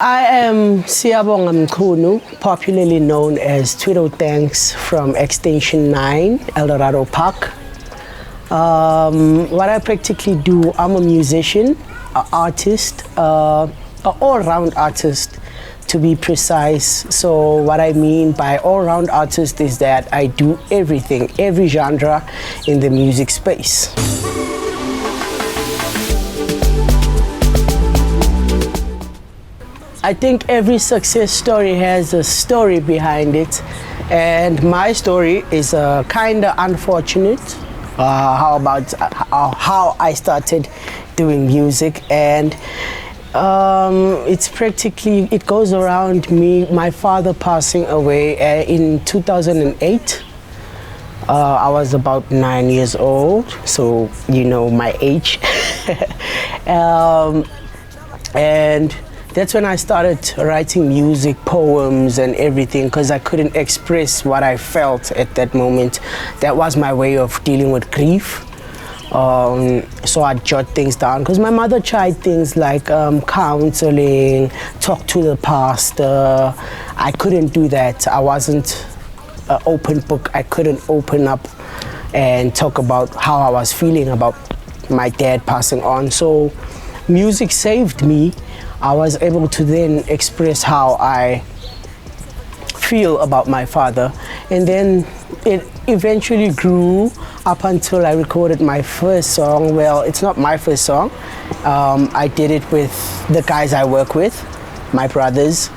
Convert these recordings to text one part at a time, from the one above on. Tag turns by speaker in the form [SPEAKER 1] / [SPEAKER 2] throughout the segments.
[SPEAKER 1] I am Siyabonga Mkhunu, popularly known as Twiddö ThanX from Extension 9, Eldorado Park. What I practically do, I'm a musician, an artist, an all-round artist to be precise. So what I mean by all-round artist is that I do everything, every genre in the music space. I think every success story has a story behind it, and my story is kind of unfortunate. How I started doing music, and it goes around my father passing away in 2008. I was about 9 years old, so you know my age. And that's when I started writing music, poems and everything, because I couldn't express what I felt at that moment. That was my way of dealing with grief. So I'd jot things down, because my mother tried things like counseling, talk to the pastor. I couldn't do that. I wasn't an open book. I couldn't open up and talk about how I was feeling about my dad passing on. So music saved me. I was able to then express how I feel about my father, and then it eventually grew up until I recorded my first song. Well, it's not my first song. I did it with the guys I work with, my brothers,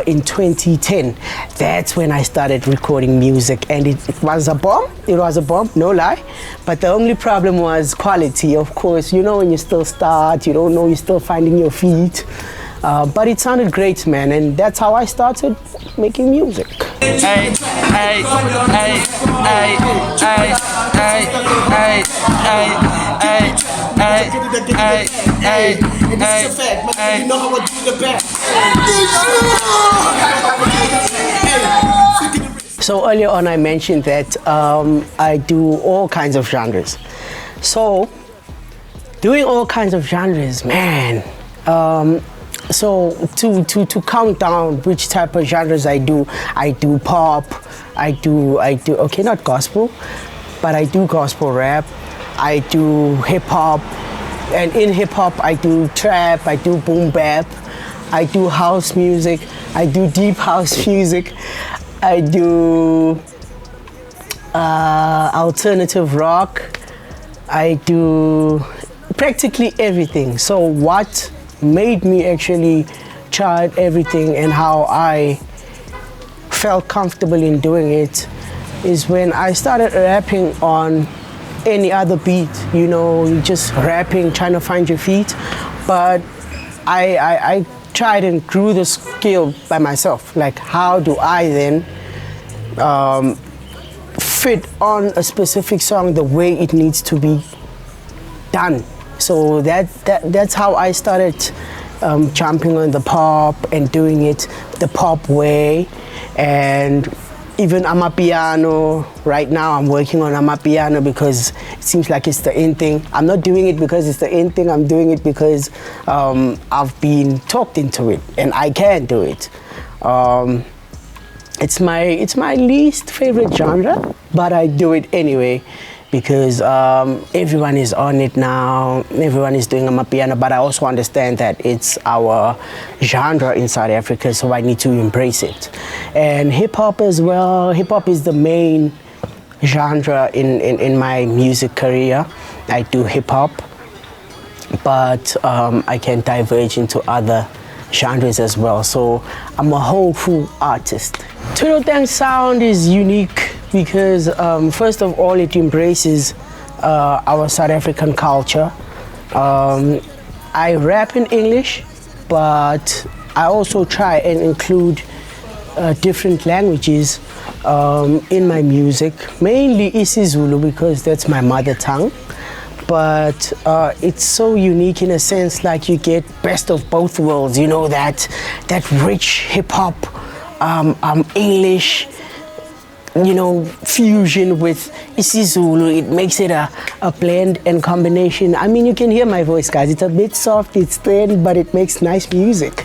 [SPEAKER 1] in 2010. That's when I started recording music, and it was a bomb. It was a bomb, no lie. But the only problem was quality, of course. You know, when you still start, you don't know, you're still finding your feet. But it sounded great, man, and that's how I started making music.
[SPEAKER 2] Hey, hey, hey, hey, hey, hey, hey, hey, hey, hey, you know how I do the best.
[SPEAKER 1] So earlier on I mentioned that I do all kinds of genres. So doing all kinds of genres, man. So to count down which type of genres I do pop, I do okay, not gospel, but I do gospel rap, I do hip hop, and in hip hop I do trap, I do boom bap, I do house music, I do deep house music, I do alternative rock, I do practically everything. So what made me actually try everything and how I felt comfortable in doing it is when I started rapping on any other beat. You know, just rapping, trying to find your feet. But I tried and grew the skill by myself. Like, how do I then fit on a specific song the way it needs to be done? So that's how I started jumping on the pop and doing it the pop way. And even amapiano, right now I'm working on amapiano because it seems like it's the in thing. I'm not doing it because it's the in thing, I'm doing it because I've been talked into it and I can do it. It's my least favorite genre, but I do it anyway because everyone is on it now, everyone is doing amapiano, but I also understand that it's our genre in South Africa, so I need to embrace it. And hip-hop as well. Hip-hop is the main genre in my music career. I do hip-hop, but I can diverge into other genres as well, so I'm a whole full artist. Twiddö ThanX sound is unique because first of all it embraces our South African culture. I rap in English, but I also try and include different languages in my music, mainly isiZulu because that's my mother tongue. But it's so unique in a sense, like you get best of both worlds, you know, that rich hip-hop, English, fusion with isiZulu. It makes it a blend and combination. I mean, you can hear my voice, guys. It's a bit soft, it's thin, but it makes nice music.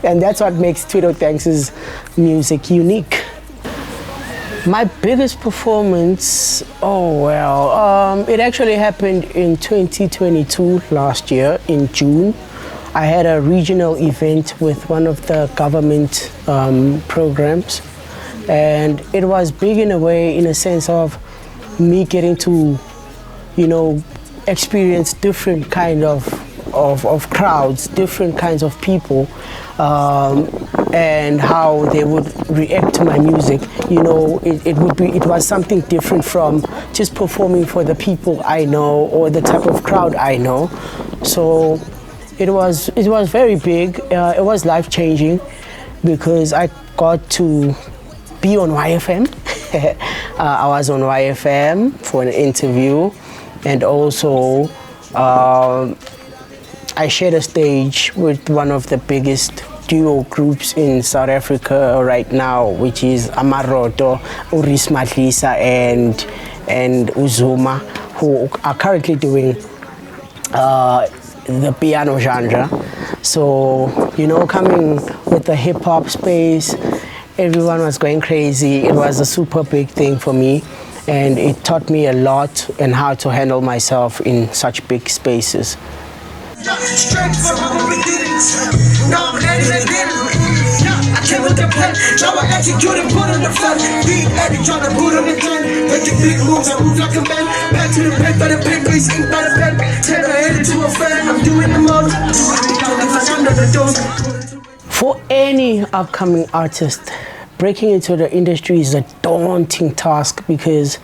[SPEAKER 1] And that's what makes Twiddø ThanX's music unique. My biggest performance, it actually happened in 2022, last year, in June. I had a regional event with one of the government programs, and it was big in a way, in a sense of me getting to, experience different kind of crowds, different kinds of people, and how they would react to my music. It was something different from just performing for the people I know or the type of crowd I know. So it was very big. It was life-changing because I got to be on YFM. I was on YFM for an interview, and also I shared a stage with one of the biggest duo groups in South Africa right now, which is Amaroto, Uris Matlisa, and Uzuma, who are currently doing the piano genre. So, coming with the hip hop space, everyone was going crazy. It was a super big thing for me, and it taught me a lot and how to handle myself in such big spaces.
[SPEAKER 2] Straight from our beginnings. Now I'm ready again. I came with the plan. Now I execute and put on the front. Beat Eddie trying to put on the gun. Making big moves, I move like a man. Back to the pen by the pen, place ink by the pen. Turn my head into a fan. I'm doing the most. Under the door.
[SPEAKER 1] For any upcoming artist, breaking into the industry is a daunting task because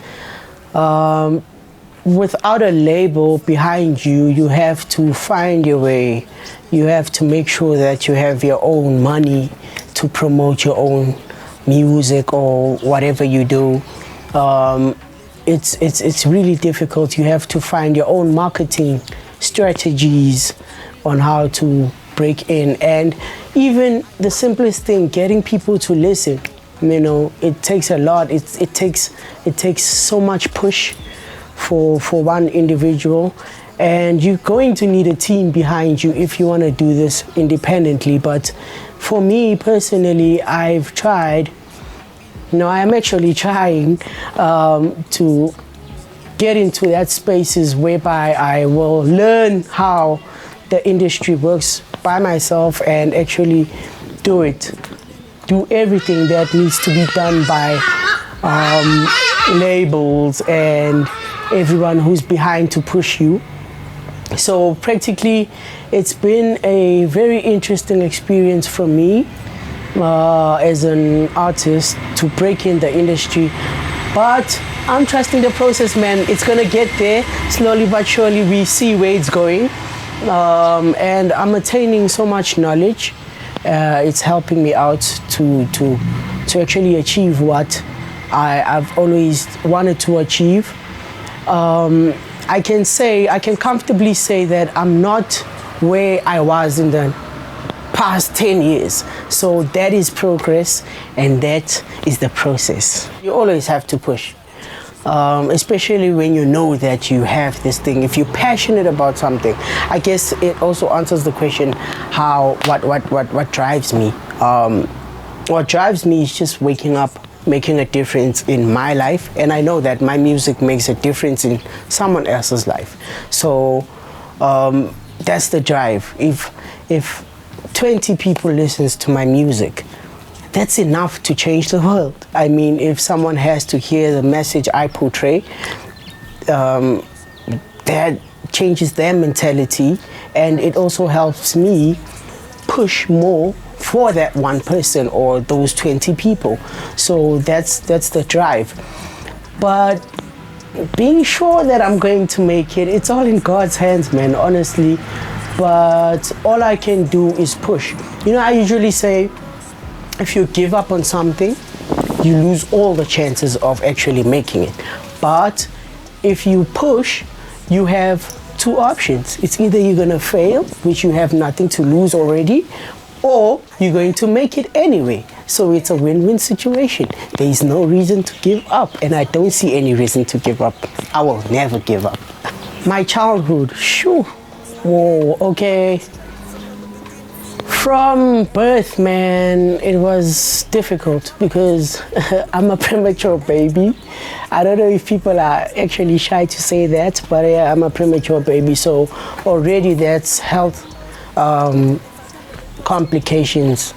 [SPEAKER 1] without a label behind you, you have to find your way. You have to make sure that you have your own money to promote your own music or whatever you do. It's really difficult. You have to find your own marketing strategies on how to break in, and even the simplest thing, getting people to listen. It takes a lot. It takes so much push for one individual, and you're going to need a team behind you if you want to do this independently. But for me personally, I've tried, I am actually trying to get into that spaces whereby I will learn how the industry works by myself and actually do everything that needs to be done by labels and everyone who's behind to push you. So practically it's been a very interesting experience for me as an artist to break in the industry, but I'm trusting the process, man. It's gonna get there slowly but surely. We see where it's going, and I'm attaining so much knowledge. It's helping me out to actually achieve what I've always wanted to achieve. I can comfortably say that I'm not where I was in the past 10 years. So that is progress, and that is the process. You always have to push, especially when you know that you have this thing. If you're passionate about something, I guess it also answers the question, what drives me? What drives me is just waking up, making a difference in my life, and I know that my music makes a difference in someone else's life. So that's the drive. If 20 people listens to my music, that's enough to change the world. I mean, if someone has to hear the message I portray, that changes their mentality, and it also helps me push more for that one person or those 20 people. So that's the drive. But being sure that I'm going to make it, it's all in God's hands, man, honestly. But all I can do is push. I usually say, if you give up on something, you lose all the chances of actually making it. But if you push, you have two options. It's either you're gonna fail, which you have nothing to lose already, or you're going to make it anyway. So it's a win-win situation. There is no reason to give up, and I don't see any reason to give up. I will never give up. My childhood, shoo, whoa, okay. From birth, man, it was difficult because I'm a premature baby. I don't know if people are actually shy to say that, but yeah, I'm a premature baby. So already that's health complications.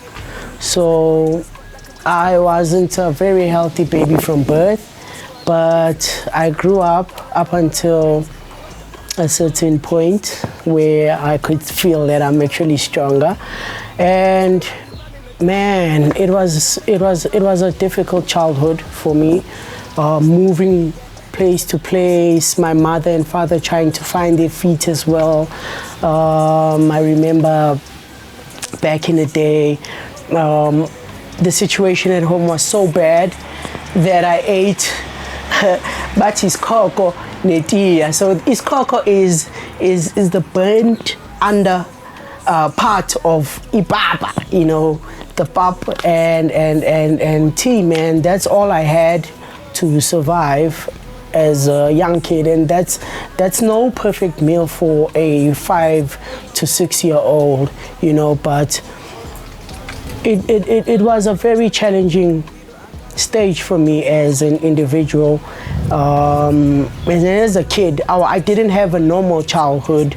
[SPEAKER 1] So I wasn't a very healthy baby from birth, but I grew up until a certain point where I could feel that I'm actually stronger. And man, it was a difficult childhood for me, moving place to place, my mother and father trying to find their feet as well. I remember back in the day, the situation at home was so bad that I ate batis koko netia. So iskoko is the burnt under part of ipapa, you know, the pap and tea, man. That's all I had to survive as a young kid, and that's no perfect meal for a 5 to 6 year old, you know, but it was a very challenging stage for me as an individual. And as a kid, I didn't have a normal childhood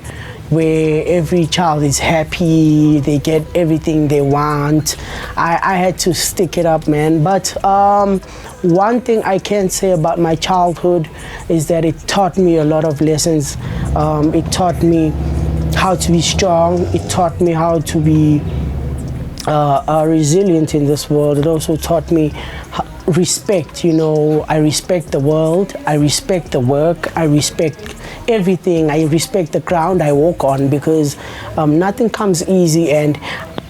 [SPEAKER 1] where every child is happy, they get everything they want. I had to stick it up, man. But one thing I can say about my childhood is that it taught me a lot of lessons. It taught me how to be strong. It taught me how to be resilient in this world. It also taught me respect. You know, I respect the world, I respect the work, I respect everything. I respect the ground I walk on, because nothing comes easy, and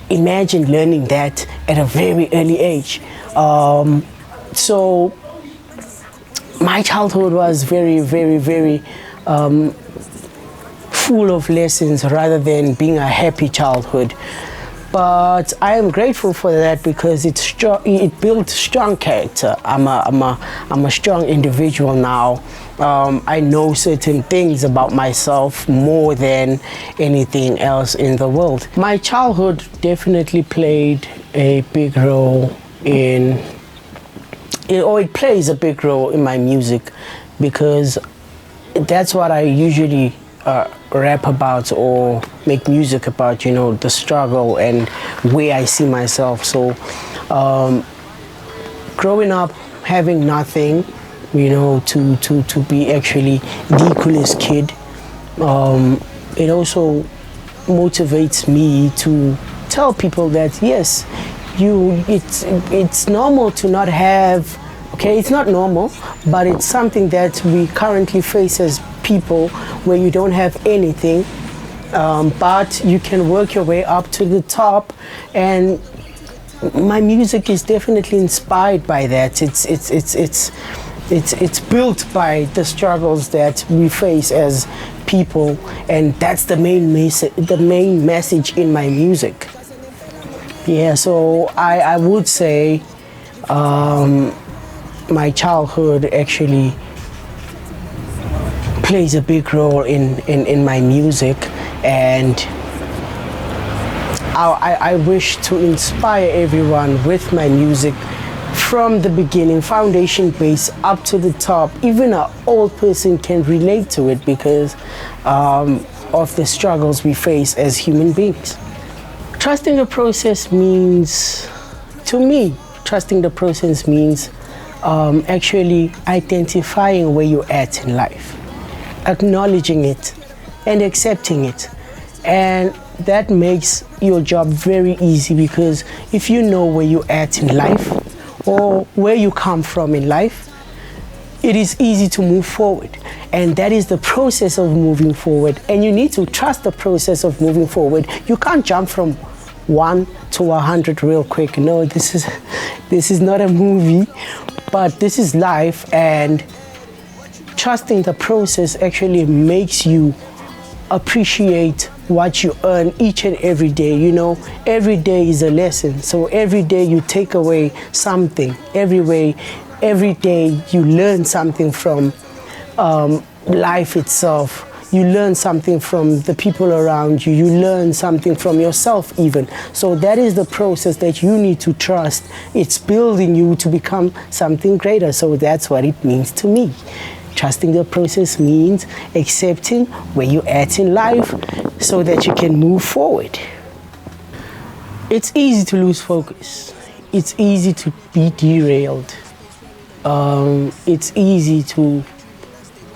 [SPEAKER 1] imagine learning that at a very early age. So my childhood was very, very, very full of lessons rather than being a happy childhood. But I am grateful for that because it built strong character. I'm a strong individual now. I know certain things about myself more than anything else in the world. My childhood definitely played a big role it plays a big role in my music, because that's what I usually rap about or make music about, you know, the struggle and where I see myself. So growing up having nothing, you know, to be actually the coolest kid, it also motivates me to tell people that yes, it's normal to not have. Okay, it's not normal, but it's something that we currently face as people, where you don't have anything, but you can work your way up to the top. And my music is definitely inspired by that. It's built by the struggles that we face as people, and that's the main message in my music. Yeah, so I would say my childhood actually plays a big role in my music, and I wish to inspire everyone with my music from the beginning, foundation base up to the top. Even an old person can relate to it because of the struggles we face as human beings. Trusting the process means, to me, actually identifying where you're at in life, acknowledging it and accepting it. And that makes your job very easy, because if you know where you're at in life or where you come from in life, it is easy to move forward. And that is the process of moving forward. And you need to trust the process of moving forward. You can't jump from 1 to 100 real quick. No, this is not a movie, but this is life. And trusting the process actually makes you appreciate what you earn each and every day. You know, every day is a lesson. So every day you take away something. Every day you learn something from life itself. You learn something from the people around you. You learn something from yourself even. So that is the process that you need to trust. It's building you to become something greater. So that's what it means to me. Trusting the process means accepting where you're at in life so that you can move forward. It's easy to lose focus. It's easy to be derailed. It's easy to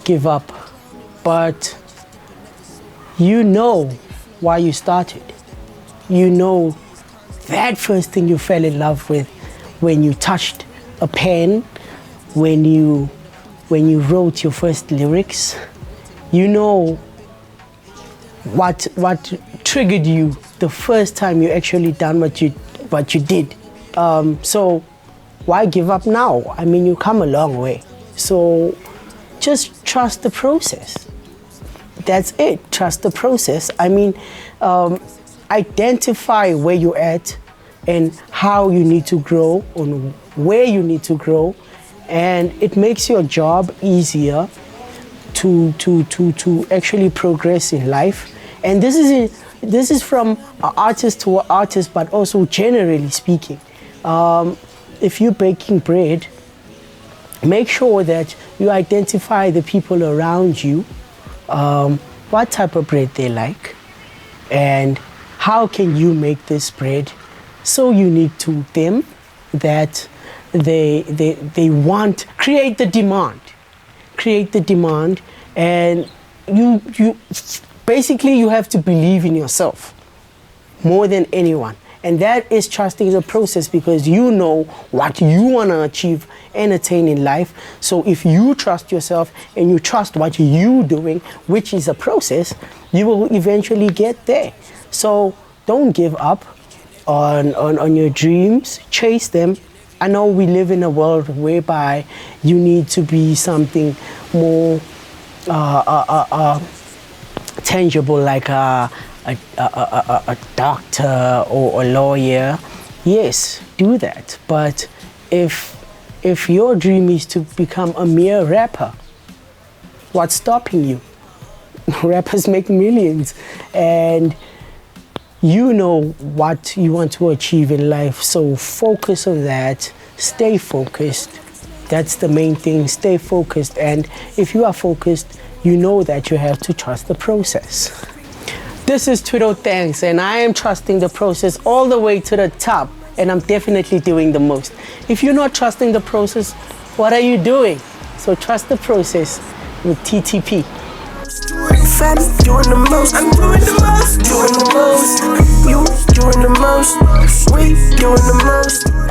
[SPEAKER 1] give up. But you know why you started. You know that first thing you fell in love with when you touched a pen, when you wrote your first lyrics. You know what triggered you the first time you actually done what you did. So why give up now? I mean, you come a long way. So just trust the process. That's it. Trust the process. I mean, identify where you're at and how you need to grow, and where you need to grow, and it makes your job easier to actually progress in life. And this is from artist to artist, but also generally speaking. If you're baking bread, make sure that you identify the people around you, what type of bread they like, and how can you make this bread so unique to them that they want. Create the demand, and you basically you have to believe in yourself more than anyone. And that is trusting the process, because you know what you want to achieve and attain in life. So if you trust yourself and you trust what you're doing, which is a process, you will eventually get there. So don't give up on your dreams. Chase them. I know we live in a world whereby you need to be something more tangible, like a doctor or a lawyer. Yes, do that. But if your dream is to become a mere rapper, what's stopping you? Rappers make millions, and you know what you want to achieve in life. So focus on that. Stay focused. That's the main thing. Stay focused. And if you are focused, you know that you have to trust the process. This is Twiddø ThanX, and I am trusting the process all the way to the top, and I'm definitely doing the most. If you're not trusting the process, what are you doing? So trust the process with TTP.
[SPEAKER 2] Doing the most, I'm doing the most, doing the most. You doing the most, we doing the most.